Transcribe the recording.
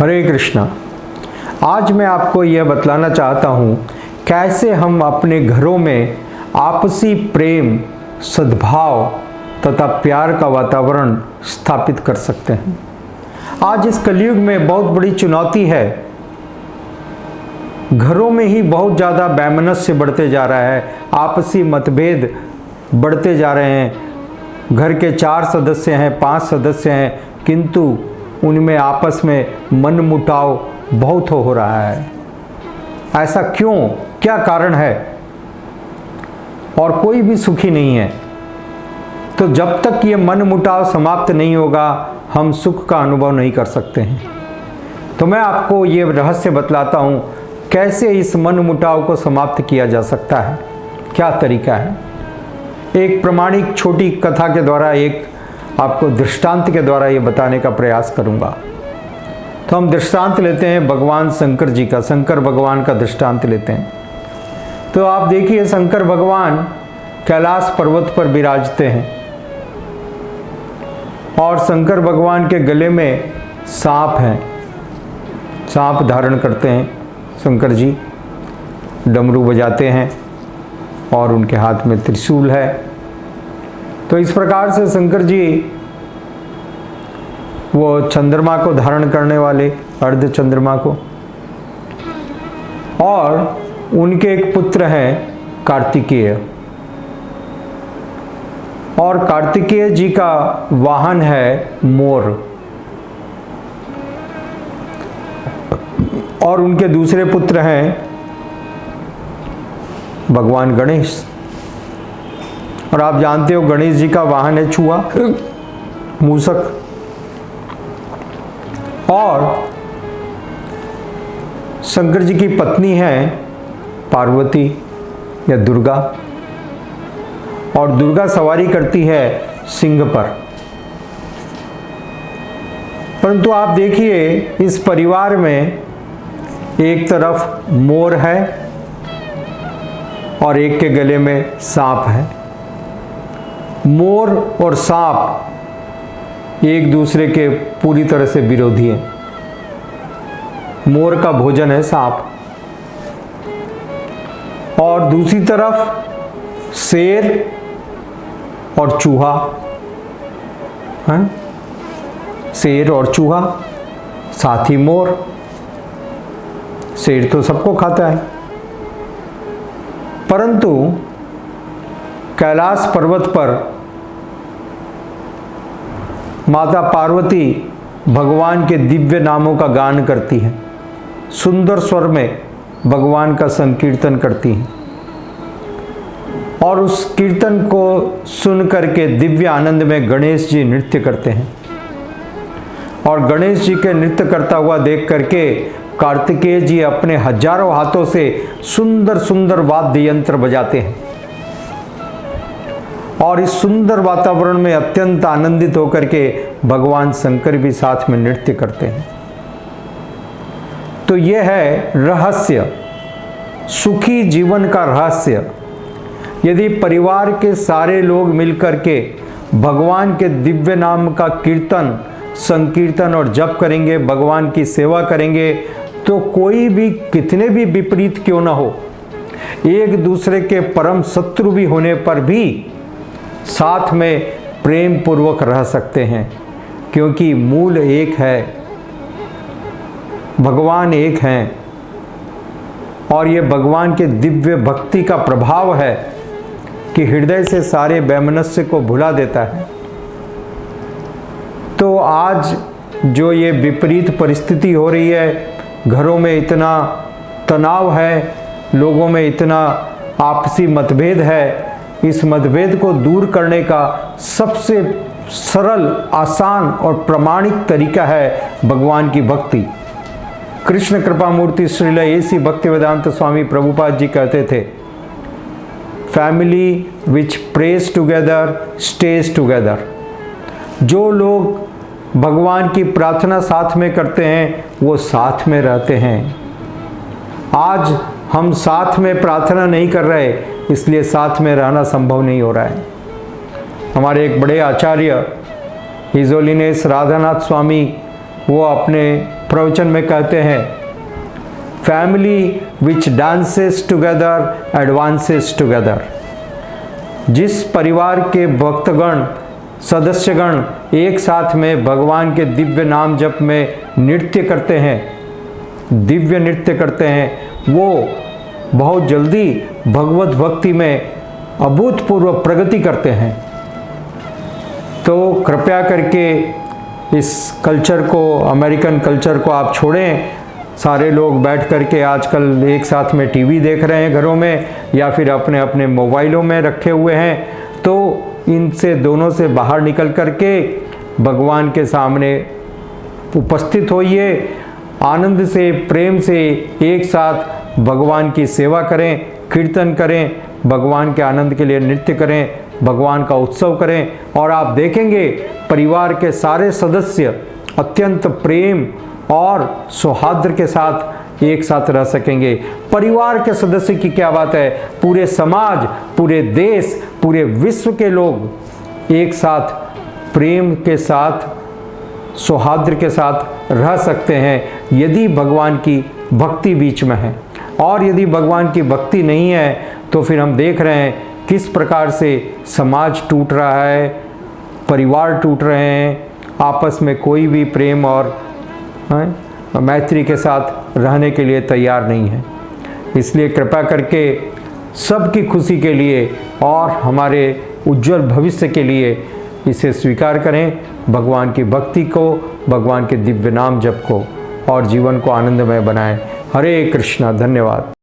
हरे कृष्णा। आज मैं आपको यह बतलाना चाहता हूँ कैसे हम अपने घरों में आपसी प्रेम, सद्भाव तथा प्यार का वातावरण स्थापित कर सकते हैं। आज इस कलयुग में बहुत बड़ी चुनौती है। घरों में ही बहुत ज़्यादा वैमनस्य बढ़ते जा रहा है, आपसी मतभेद बढ़ते जा रहे हैं। घर के 4 सदस्य हैं, 5 सदस्य हैं, किंतु उनमें आपस में मनमुटाव बहुत हो रहा है। ऐसा क्यों, क्या कारण है? और कोई भी सुखी नहीं है। तो जब तक ये मनमुटाव समाप्त नहीं होगा, हम सुख का अनुभव नहीं कर सकते हैं। तो मैं आपको ये रहस्य बतलाता हूँ कैसे इस मनमुटाव को समाप्त किया जा सकता है, क्या तरीका है। एक प्रामाणिक छोटी कथा के द्वारा, एक आपको दृष्टांत के द्वारा ये बताने का प्रयास करूँगा। तो हम दृष्टांत लेते हैं भगवान शंकर जी का, शंकर भगवान का दृष्टांत लेते हैं। तो आप देखिए, शंकर भगवान कैलाश पर्वत पर विराजते हैं और शंकर भगवान के गले में सांप है, सांप धारण करते हैं शंकर जी, डमरू बजाते हैं और उनके हाथ में त्रिशूल है। तो इस प्रकार से शंकर जी वो चंद्रमा को धारण करने वाले, अर्ध चंद्रमा को, और उनके एक पुत्र हैं कार्तिकेय, और कार्तिकेय जी का वाहन है मोर, और उनके दूसरे पुत्र हैं भगवान गणेश। और आप जानते हो गणेश जी का वाहन है चूहा, मूसक। और शंकर जी की पत्नी है पार्वती या दुर्गा, और दुर्गा सवारी करती है सिंह पर। परंतु आप देखिए, इस परिवार में एक तरफ मोर है और एक के गले में सांप है। मोर और सांप एक दूसरे के पूरी तरह से विरोधी हैं। मोर का भोजन है सांप, और दूसरी तरफ शेर और चूहा है, शेर और चूहा, साथ ही मोर। शेर तो सबको खाता है, परंतु कैलाश पर्वत पर माता पार्वती भगवान के दिव्य नामों का गान करती हैं, सुंदर स्वर में भगवान का संकीर्तन करती हैं, और उस कीर्तन को सुन करके दिव्य आनंद में गणेश जी नृत्य करते हैं। और गणेश जी के नृत्य करता हुआ देख करके कार्तिकेय जी अपने हजारों हाथों से सुंदर सुंदर वाद्य यंत्र बजाते हैं, और इस सुंदर वातावरण में अत्यंत आनंदित होकर के भगवान शंकर भी साथ में नृत्य करते हैं। तो यह है रहस्य, सुखी जीवन का रहस्य। यदि परिवार के सारे लोग मिलकर के भगवान के दिव्य नाम का कीर्तन, संकीर्तन और जप करेंगे, भगवान की सेवा करेंगे, तो कोई भी कितने भी विपरीत क्यों ना हो, एक दूसरे के परम शत्रु भी होने पर भी साथ में प्रेम पूर्वक रह सकते हैं, क्योंकि मूल एक है, भगवान एक हैं। और ये भगवान के दिव्य भक्ति का प्रभाव है कि हृदय से सारे वैमनस्य को भुला देता है। तो आज जो ये विपरीत परिस्थिति हो रही है, घरों में इतना तनाव है, लोगों में इतना आपसी मतभेद है, इस मतभेद को दूर करने का सबसे सरल, आसान और प्रामाणिक तरीका है भगवान की भक्ति। कृष्ण कृपा मूर्ति श्रील A.C. भक्तिवेदांत स्वामी प्रभुपाद जी कहते थे, family which praise together stage together. जो लोग भगवान की प्रार्थना साथ में करते हैं, वो साथ में रहते हैं। आज हम साथ में प्रार्थना नहीं कर रहे, इसलिए साथ में रहना संभव नहीं हो रहा है। हमारे एक बड़े आचार्य हिज होलीनेस राधानाथ स्वामी, वो अपने प्रवचन में कहते हैं, family which dances together advances together. जिस परिवार के भक्तगण सदस्यगण एक साथ में भगवान के दिव्य नाम जप में नृत्य करते हैं, दिव्य नृत्य करते हैं, वो बहुत जल्दी भगवत भक्ति में अभूतपूर्व प्रगति करते हैं। तो कृपया करके इस कल्चर को, अमेरिकन कल्चर को आप छोड़ें। सारे लोग बैठ करके आजकल एक साथ में टीवी देख रहे हैं घरों में, या फिर अपने अपने मोबाइलों में रखे हुए हैं। तो इनसे दोनों से बाहर निकल करके भगवान के सामने उपस्थित होइए, आनंद से, प्रेम से एक साथ भगवान की सेवा करें, कीर्तन करें, भगवान के आनंद के लिए नृत्य करें, भगवान का उत्सव करें, और आप देखेंगे परिवार के सारे सदस्य अत्यंत प्रेम और सौहार्द के साथ एक साथ रह सकेंगे। परिवार के सदस्य की क्या बात है, पूरे समाज, पूरे देश, पूरे विश्व के लोग एक साथ प्रेम के साथ, सौहार्द के साथ रह सकते हैं यदि भगवान की भक्ति बीच में है। और यदि भगवान की भक्ति नहीं है तो फिर हम देख रहे हैं किस प्रकार से समाज टूट रहा है, परिवार टूट रहे हैं, आपस में कोई भी प्रेम और मैत्री के साथ रहने के लिए तैयार नहीं है। इसलिए कृपा करके सबकी खुशी के लिए और हमारे उज्जवल भविष्य के लिए इसे स्वीकार करें, भगवान की भक्ति को, भगवान के दिव्य नाम जप को, और जीवन को आनंदमय बनाएं। हरे कृष्णा। धन्यवाद।